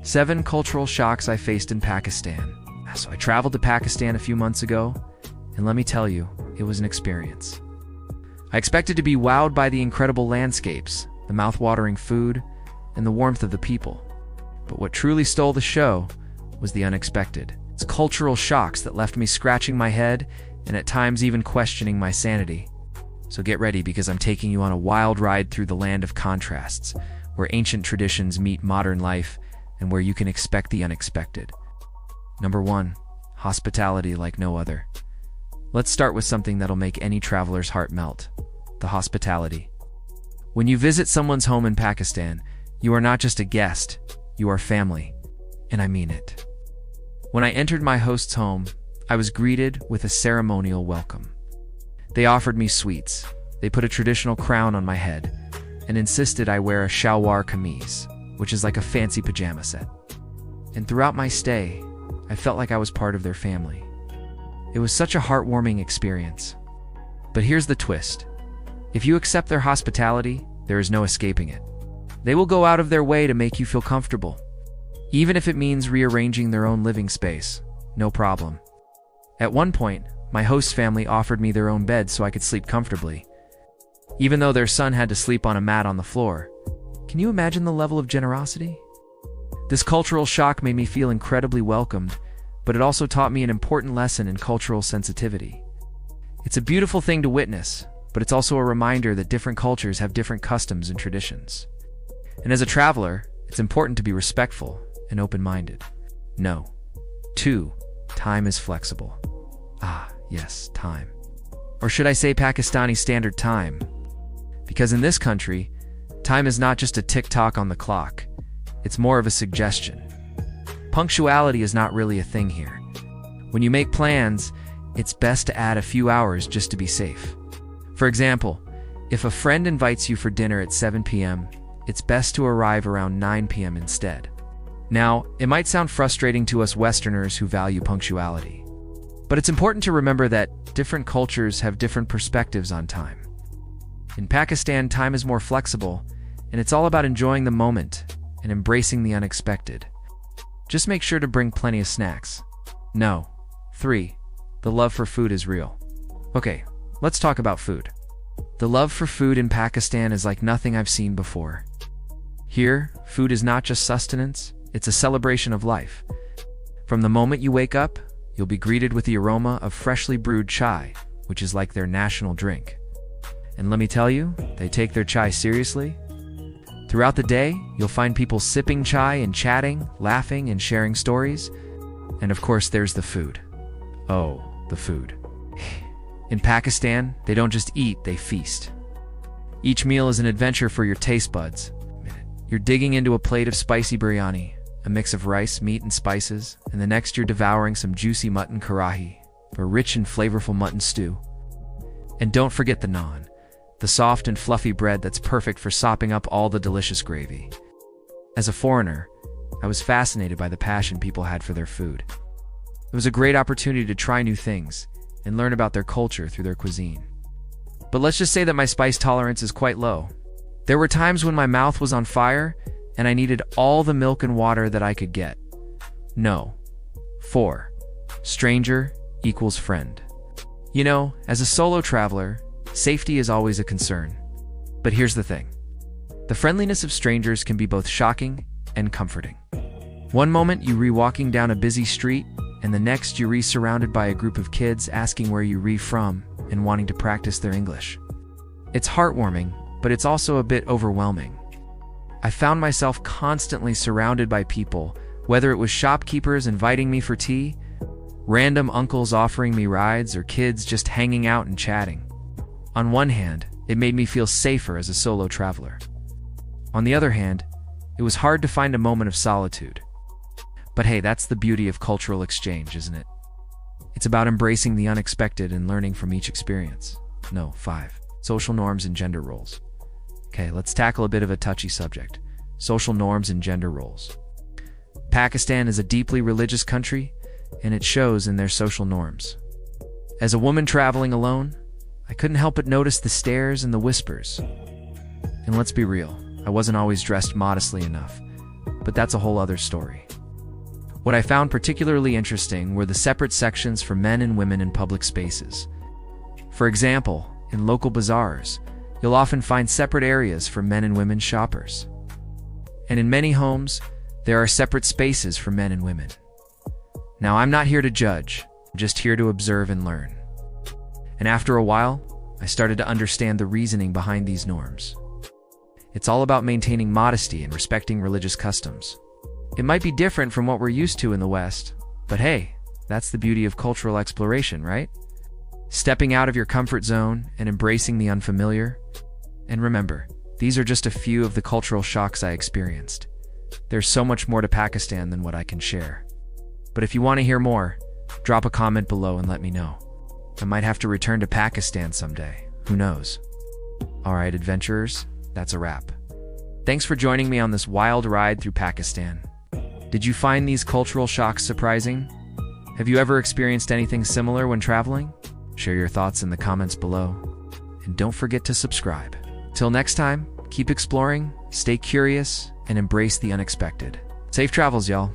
7 cultural shocks I faced in Pakistan. So I traveled to Pakistan a few months ago, and let me tell you, it was an experience. I expected to be wowed by the incredible landscapes, the mouth-watering food, and the warmth of the people. But what truly stole the show was the unexpected. It's cultural shocks that left me scratching my head and at times even questioning my sanity. So get ready, because I'm taking you on a wild ride through the land of contrasts, where ancient traditions meet modern life and where you can expect the unexpected. Number 1, hospitality like no other. Let's start with something that'll make any traveler's heart melt: the hospitality. When you visit someone's home in Pakistan, you are not just a guest, you are family. And I mean it. When I entered my host's home, I was greeted with a ceremonial welcome. They offered me sweets, they put a traditional crown on my head, and insisted I wear a shalwar kameez, which is like a fancy pajama set. And throughout my stay, I felt like I was part of their family. It was such a heartwarming experience. But here's the twist. If you accept their hospitality, there is no escaping it. They will go out of their way to make you feel comfortable. Even if it means rearranging their own living space, no problem. At one point, my host's family offered me their own bed so I could sleep comfortably, even though their son had to sleep on a mat on the floor. Can you imagine the level of generosity? This cultural shock made me feel incredibly welcomed, but it also taught me an important lesson in cultural sensitivity. It's a beautiful thing to witness, but it's also a reminder that different cultures have different customs and traditions. And as a traveler, it's important to be respectful and open-minded. No. 2, time is flexible. Yes, time. Or should I say Pakistani Standard Time? Because in this country, time is not just a tick-tock on the clock. It's more of a suggestion. Punctuality is not really a thing here. When you make plans, it's best to add a few hours just to be safe. For example, if a friend invites you for dinner at 7 p.m., it's best to arrive around 9 p.m. instead. Now, it might sound frustrating to us Westerners who value punctuality, but it's important to remember that different cultures have different perspectives on time. In Pakistan, time is more flexible, and it's all about enjoying the moment and embracing the unexpected. Just make sure to bring plenty of snacks. No. 3, the love for food is real. Okay, let's talk about food. The love for food in Pakistan is like nothing I've seen before. Here, food is not just sustenance, it's a celebration of life. From the moment you wake up, you'll be greeted with the aroma of freshly brewed chai, which is like their national drink. And let me tell you, they take their chai seriously. Throughout the day, you'll find people sipping chai and chatting, laughing, and sharing stories. And of course, there's the food. Oh, the food. In Pakistan, they don't just eat, they feast. Each meal is an adventure for your taste buds. You're digging into a plate of spicy biryani, a mix of rice, meat, and spices, and the next you're devouring some juicy mutton karahi, a rich and flavorful mutton stew. And don't forget the naan, the soft and fluffy bread that's perfect for sopping up all the delicious gravy. As a foreigner, I was fascinated by the passion people had for their food. It was a great opportunity to try new things and learn about their culture through their cuisine. But let's just say that my spice tolerance is quite low. There were times when my mouth was on fire and I needed all the milk and water that I could get. No. 4, stranger equals friend. You know, as a solo traveler, safety is always a concern. But here's the thing. The friendliness of strangers can be both shocking and comforting. One moment you re-walking down a busy street, and the next you're re-surrounded by a group of kids asking where you re-from and wanting to practice their English. It's heartwarming, but it's also a bit overwhelming. I found myself constantly surrounded by people, whether it was shopkeepers inviting me for tea, random uncles offering me rides, or kids just hanging out and chatting. On one hand, it made me feel safer as a solo traveler. On the other hand, it was hard to find a moment of solitude. But hey, that's the beauty of cultural exchange, isn't it? It's about embracing the unexpected and learning from each experience. No. 5, social norms and gender roles. Okay, let's tackle a bit of a touchy subject. Social norms and gender roles. Pakistan is a deeply religious country, and it shows in their social norms. As a woman traveling alone, I couldn't help but notice the stares and the whispers. And let's be real, I wasn't always dressed modestly enough. but that's a whole other story. What I found particularly interesting were the separate sections for men and women in public spaces. For example, in local bazaars, you'll often find separate areas for men and women shoppers. And in many homes, there are separate spaces for men and women. Now, I'm not here to judge, I'm just here to observe and learn. And after a while, I started to understand the reasoning behind these norms. It's all about maintaining modesty and respecting religious customs. It might be different from what we're used to in the West, but hey, that's the beauty of cultural exploration, right? Stepping out of your comfort zone and embracing the unfamiliar. And remember, these are just a few of the cultural shocks I experienced. There's so much more to Pakistan than what I can share. But if you want to hear more, drop a comment below and let me know. I might have to return to Pakistan someday. Who knows? Alright, adventurers, that's a wrap. Thanks for joining me on this wild ride through Pakistan. Did you find these cultural shocks surprising? Have you ever experienced anything similar when traveling? Share your thoughts in the comments below. And don't forget to subscribe. Till next time, keep exploring, stay curious, and embrace the unexpected. Safe travels, y'all.